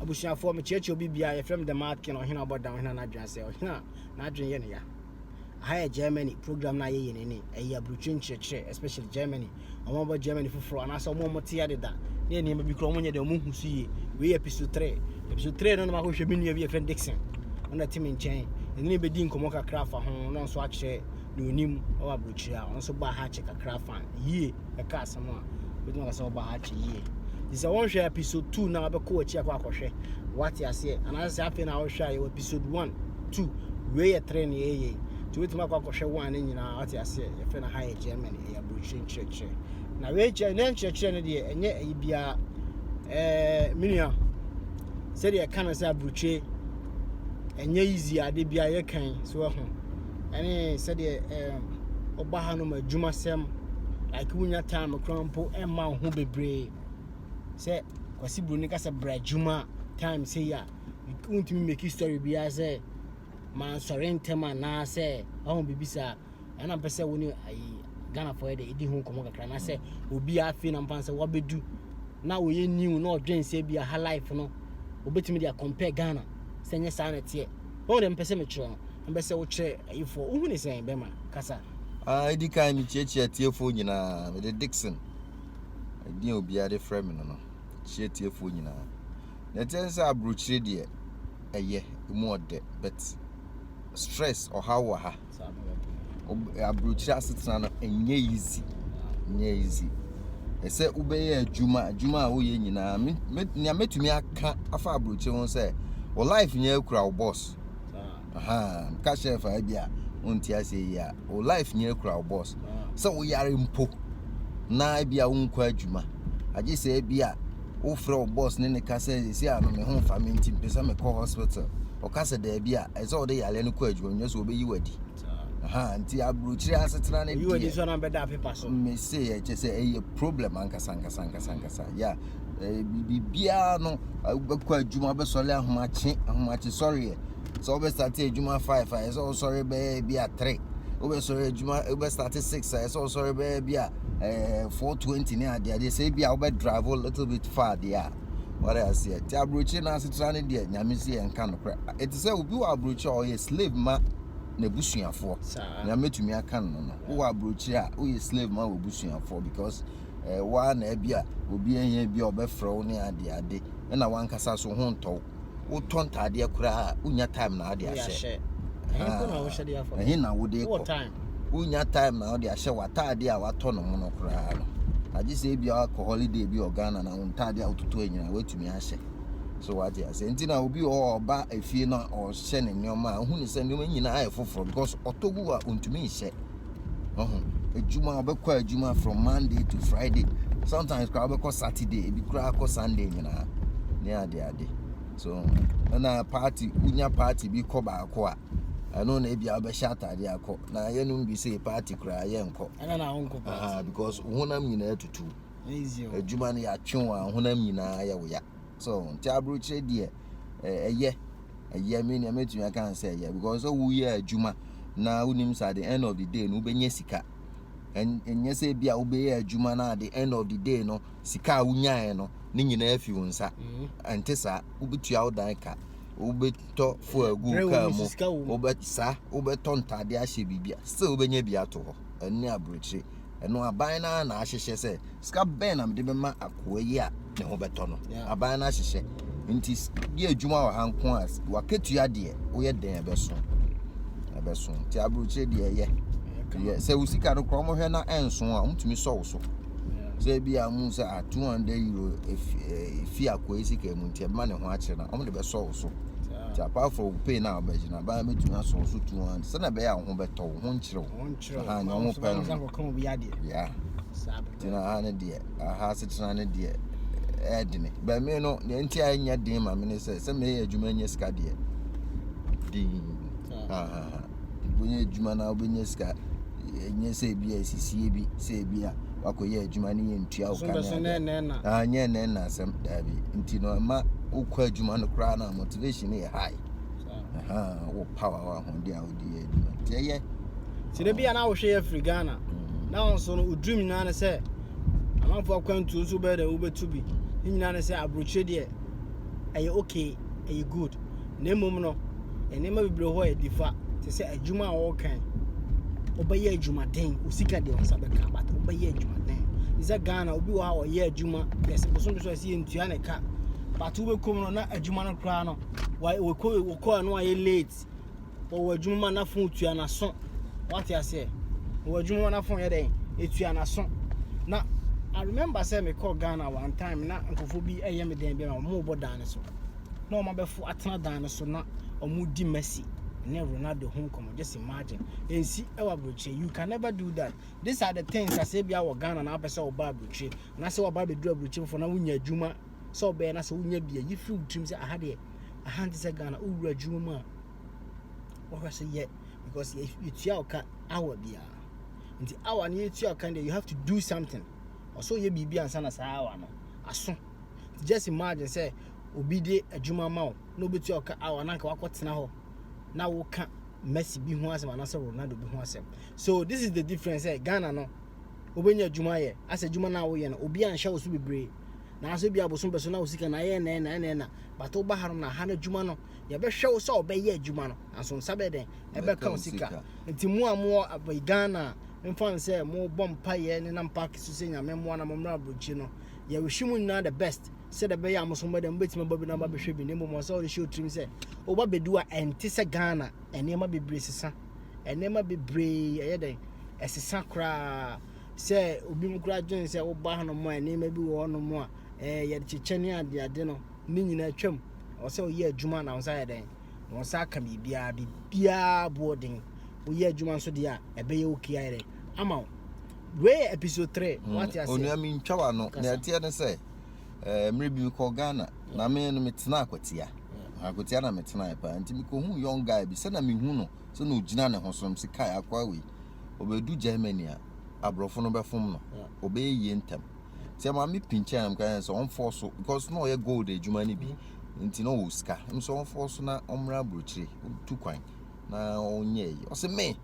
abusia for me church obi bia ye from the market no hina about down hina na dwan say hina na dwan ye ne ya higher Germany program na ye ne e abruchin church especially Germany omo about Germany for and aso omo tie ade da ne ne ma bi kro omo nye de omo husu ye we episode 3 no ma ko hwe bi nua bi friend Dixon on that team in chain and ni be di nkomo kakra fa ho no so akye no nim o abruchia on so ba ha che kakra fa ye e ka asamo a be no ka so ba ha che ye this one share episode 2 na be ko achi akwa akohwe what you say and as happen na share episode 1 2 we 3 na ye to wait ma akwa akohwe 1 nyina what you say e fe na high Germany e abruchin church na we che na church ne de enye e bia minua say de kan say abruche enye easy ade bia ye kan so ho ene say de oba ha no madwuma sem like wunya time krampo emma ho bebre say kwasi bruni ka say brajuma time say ya you want to make history bia say man sorrente man na say ho bibisa ena pese woni Ghana for the edi ho komo kakra na say obi afi na mpan say wabedu na wo ye new na odwen say bia ha life no obetimi dia compare Ghana senye sanete o dem pese me chiro no be say wo kire ayifo wo ni sen be ma kasa edi kan mi cheche tiefo nyina me de Dixon edi obi ade frame no che tiefo nyina na tensa abruchire de eye mu ode but stress or how ha abruchire asetena no enye easy ese ubeye adwuma wo ye nyina me metumi aka afa abruchire won say o life nya ekura o boss ka chef bia onti ase ya o life nya ekura o boss so wo yare mpo na bia wo nkwa adwuma age se bia wo frɛ o boss ne ka say si ano me ho fa me ntim pesa me call hospital o ka se da bia ese o de yale no kwa adwuma nya so obeyi wadi nti abruchire asetena ne you wadi so na beda paper so me say e che say e problem ankasa ya bibia no kwa adwuma be sole ahomache sorry so we start adwuma 5 so sorry be bia 3 we sorry adwuma we start 6 so sorry be bia 420 ne ade say bia we drive a little bit far there what I say ti abruchire na asetena ne de nyame se enka no kra it say obi wa abruchire o ye slave ma na busuafo na metumi aka no wo abruchire a wo ye slave ma wo busuafo because wa na bia obi ehia bia obefrɛ wo ne ade na wankasa so ho ntɔ wo tonta ade kura unya time na ade ahye ehin na wo de ko unya time na ade ahye wata ade a watɔ no mo no kura no agi se bia ko holiday bi Ghana na wonta ade a wototo enyina watumi ahye so what you say ntina obi oba efie na o hye ne nyoma hu ni se nyoma nyina aye foforo because otogu a ontumi hye ejuma obekwa ejuma from Monday to Friday sometimes kwa obekwa Saturday ebi kura ko Sunday nyina ne ade so na party unya party bi ko ba ko a ano na ebia obehya atade akọ na yenum bi say party kura ye nko na honko party because honam nyina atutu easy ejuma ne ya twen a honam nyina ya wo ya so nti abruchire de eye me ne metumi aka say eye because wo ye adwuma na unim say at the end of the day no benye sika enye say bia wo be ye adwuma na at the end of the day no sika unyae no ne nyina afi wonsa ante sa wo betua wo dan ka wo beto fo agu ka mo wo betsa wo beto ntade ahye bibia still wo benya bia to ho ene abruchire eno aban na ahyehye say sika ben na me de bema akoyi a ne ho beto no aban na ahyehye nti die adwuma wa hanko as waketua de wo ye den ebeso ti abruchire de ye say usika no kro mo hwe na enso a mutumi so wo so say bia mu say €200 efi akoyi sika mu nti ma ne ho akire na omo de be so wo so ti apart from pay na obejina ba metumi aso so 200 say na be ya ho beto ho nkire ha na omo pa no ko bi ade ya tina ha ne de ha setina ne de edine ba me no ne nti anya den ma me ne say me ye adwuma nya sika de di bunye adwuma na bunye sika nya say bia esisie bi say bia wakoye adwuma ne ye ntua o kan nye na asem dabi nti no ma ukwa adwuma no kra na motivation ye high wo power wa ho dia odi adwuma ti ye ti de bia na wo hwe Africa Ghana na won so no udrum na ne say amanfo kwantu so be da wo betu bi nyina ne say abruchire de okay good na mmom no enema bebre ho e difa te say adwuma a wo kan obeye adwuma den usika de onsa beka but obeye adwuma den is a Ghana obi wa o ye adwuma yes bosom so say entua ne ka but we kom no na adwuma no kra no we ko no aye late o adwuma na fon tua na so what you say o adwuma na fon ye den etua na so na I remember say me call Ghana one time na nkofo bi eye me den bi na mo bo dan so na o ma befo atena dan so na o mu di Messi ne Ronaldo home come just imagine and see our broche you can never do that. These are the things I say bia wo Ghana na pese oba broche na say oba be do broche for na wunya adwuma so be na say wunya bia you feel dream say aha de aha de say Ghana owura adwuma what say yeah because if you tia oka hour bia nti hour na you tia oka you have to do something also ye bibi ansa na say hour no aso just imagine say obi de adwuma ma wo no be tia oka hour na nka wakotena ho na wo ka Messi bi ho asem na say Ronaldo bi ho asem. So this is the difference. Ghana no obenya adwuma ye asa adwuma na wo ye no obi an hya wo so bebre na so bi abosom beso na wo sika na ye na but wo ba harum na ha na adwuma no ye be hwe wo so obeye adwuma no anso nsa be den e be ka wo sika nti mu amo Ghana mfan say mo bompa ye ne na mpa kisu se nyame mo na mo mra brochi no ye we hwimu na the best said the bay amosom dem betima baby na ba be hwe bi ne mo so show trim say oba bedu a enti se Ghana enema bebre sesa enema bebre ye den esesa kra say obi mu kra dwen say oba ha no mo enema bi wo no mo ye chichene ade no ni nyina atwam o say ye adwuma na won say den won say aka bibia boarding wo ye adwuma so de a ebe ye okay ayre ama we episode 3 what you say onu ami ntwa no na tie ne say mrebi ko Ghana na me no metena akwatia na metena pa nti me ko hu young guy bi se na me hu no se na ogina ne hosom se kai akwa we obedu Germany a abrofo no befom no obeye ntam se ma me pinche am kan so on force because no ye gold adwuma ni bi nti no uska so on force na omra brochire tu kwan na onye yi o se me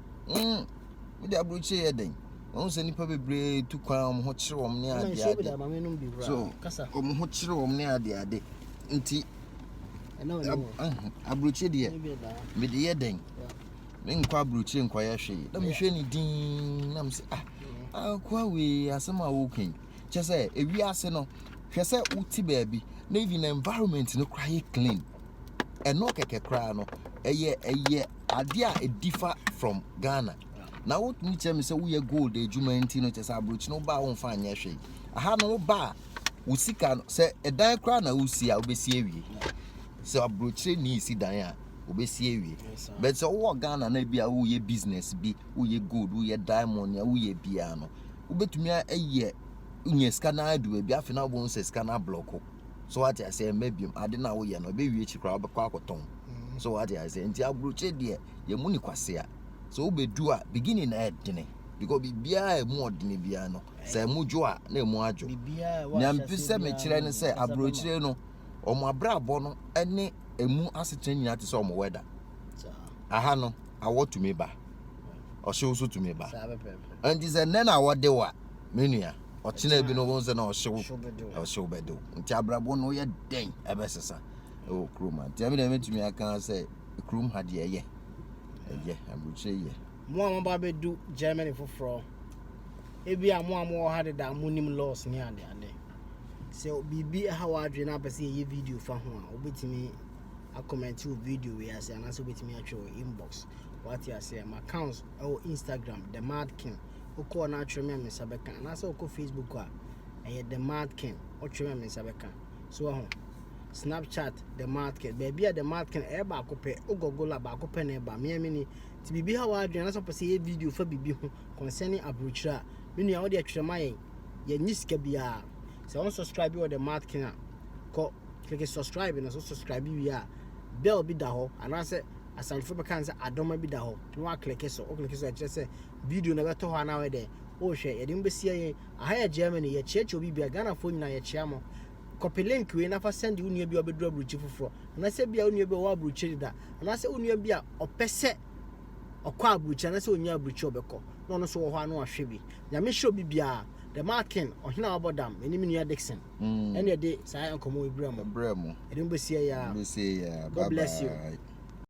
de abrochire ye den on se nipa bebre tu kwan ho kire wom ne ade so ho kire wom ne ade nti abrochire de me de ye den me nkwa abrochire nkwa ya hwe na me hwe ni din na me se kwa we asema wo kan che se ewi ase no hwe se uti baabi na even environment no cry clean eno keke kra no eye ade a differ from Ghana. Na what me tell me say we gold adwuma nti no chesa abrochi no ba won fa anya hwe aha no ba usika no say edan kra na usi a obesi ewie so abrochi ni isi dan a obesi ewie but so wo Ghana na bia wo ye business bi wo ye gold wo ye diamond ya wo ye bia no obetumi eye unye scanner adu bia fe na wo nse scanner block so what I say maybe ade na wo ye no be wie chi kra obekwa akoton so what I say nti abrochi de ye muni kwase a so obedu a beginning na edene because bibia emu odene bia no say mujo a na emu ajo na mpise me kire ne say abrochire no omo abrabo no ene emu asetan nyina te say omo weather aha no awo to me ba o hye so to me ba and is en na wode wa menua o kina bi no won say na o hye bedo nti abrabo no ye den ebesesa o kroma nti am na metumi aka say krom ha de ye abrochire ye mo amaba be do Germany for ebi amo had da monim laws ni ade so bibi how adwe na pese ye video fa ho a obetimi a comment your video we ase na so obetimi a twa inbox what you say my accounts or Instagram the Mad King oko na atwe me sabeka na so oko Facebook a the Mad King o twe me sabeka so ho Snapchat the market baby at the market e ba ko pe ogogola ba ko pe na ba me ni ti bibi ha wa adwen na so pese ye video fa bibi ho concerning abrochira me nua wo de atwema ye nyiska bia se on subscribe with the market ko click subscribe na so subscribe wi a bell bi da ho ana se asanfo be kan se adoma bi da ho no wa click so o click so a se video na beto ho na we de o hwe ye de mbesia ye aha Germany ye cheche obi bia Ghana fo nyina ye chia mo copy link we na fa send unua bi obedu abrochi foforo na se bia unua bi o abrochi da na se unua bi a opese okwa abrochi na se unua abrochi obeko no so wo ho anu ahwe bi ya me show bi bia the marking ohina abodam eni me nua Dixon ene de say enkomo ibramo Bremo. edin besie ya We say God bless you. bye.